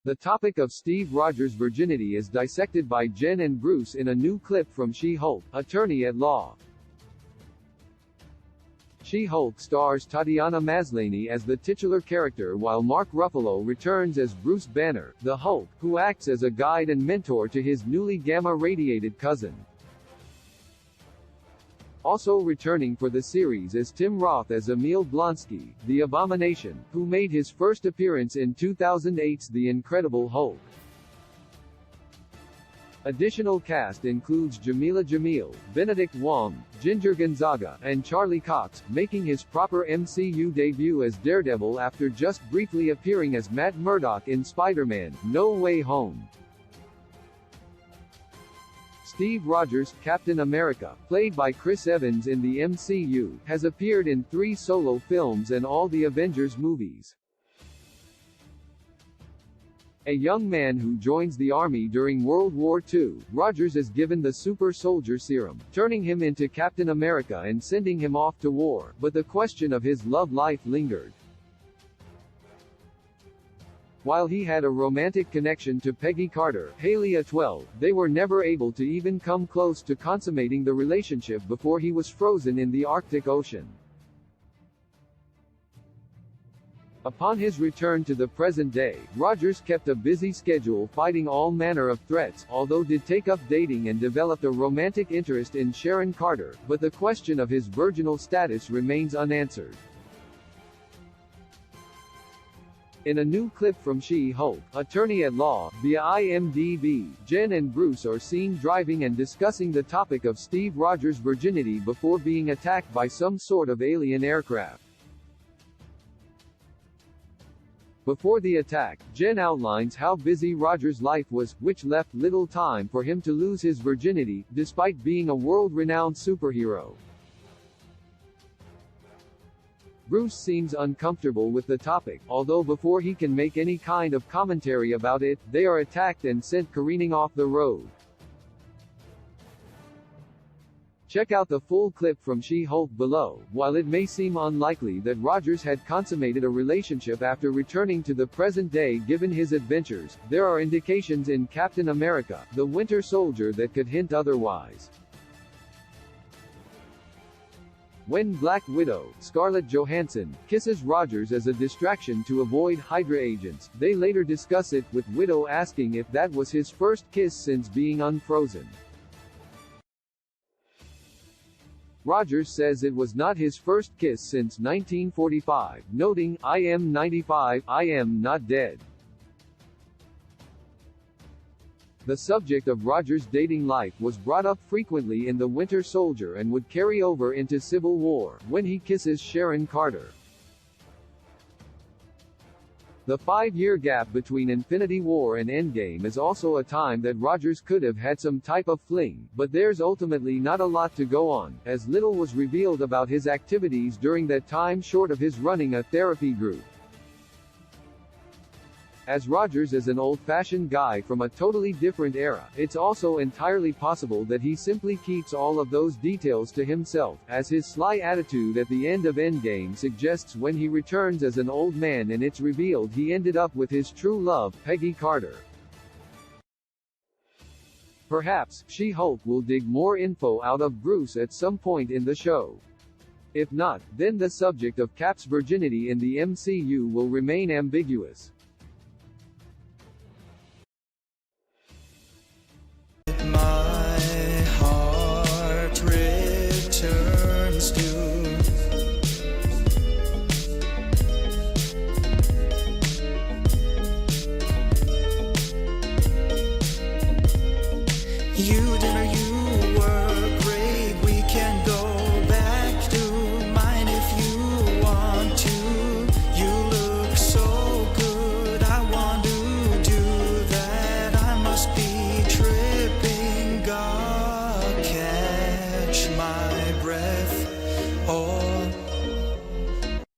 The topic of Steve Rogers' virginity is dissected by Jen and Bruce in a new clip from She-Hulk, Attorney at Law. She-Hulk stars Tatiana Maslany as the titular character while Mark Ruffalo returns as Bruce Banner, the Hulk, who acts as a guide and mentor to his newly gamma-radiated cousin. Also returning for the series is Tim Roth as Emil Blonsky, the Abomination, who made his first appearance in 2008's The Incredible Hulk. Additional cast includes Jamila Jamil, Benedict Wong, Ginger Gonzaga, and Charlie Cox, making his proper MCU debut as Daredevil after just briefly appearing as Matt Murdock in Spider-Man: No Way Home. Steve Rogers, Captain America, played by Chris Evans in the MCU, has appeared in 3 solo films and all the Avengers movies. A young man who joins the army during World War II, Rogers is given the super soldier serum, turning him into Captain America and sending him off to war, but the question of his love life lingered. While he had a romantic connection to Peggy Carter, Haley Atwell, they were never able to even come close to consummating the relationship before he was frozen in the Arctic Ocean. Upon his return to the present day, Rogers kept a busy schedule fighting all manner of threats, although did take up dating and developed a romantic interest in Sharon Carter, but the question of his virginal status remains unanswered. In a new clip from She-Hulk, Attorney at Law, via IMDb, Jen and Bruce are seen driving and discussing the topic of Steve Rogers' virginity before being attacked by some sort of alien aircraft. Before the attack, Jen outlines how busy Rogers' life was, which left little time for him to lose his virginity, despite being a world-renowned superhero. Bruce seems uncomfortable with the topic, although before he can make any kind of commentary about it, they are attacked and sent careening off the road. Check out the full clip from She-Hulk below. While it may seem unlikely that Rogers had consummated a relationship after returning to the present day given his adventures, there are indications in Captain America: The Winter Soldier that could hint otherwise. When Black Widow, Scarlett Johansson, kisses Rogers as a distraction to avoid Hydra agents, they later discuss it, with Widow asking if that was his first kiss since being unfrozen. Rogers says it was not his first kiss since 1945, noting, "I am 95, I am not dead." The subject of Rogers' dating life was brought up frequently in The Winter Soldier and would carry over into Civil War, when he kisses Sharon Carter. The 5-year gap between Infinity War and Endgame is also a time that Rogers could have had some type of fling, but there's ultimately not a lot to go on, as little was revealed about his activities during that time short of his running a therapy group. As Rogers is an old-fashioned guy from a totally different era, it's also entirely possible that he simply keeps all of those details to himself, as his sly attitude at the end of Endgame suggests when he returns as an old man and it's revealed he ended up with his true love, Peggy Carter. Perhaps, She-Hulk will dig more info out of Bruce at some point in the show. If not, then the subject of Cap's virginity in the MCU will remain ambiguous. My heart returns to you.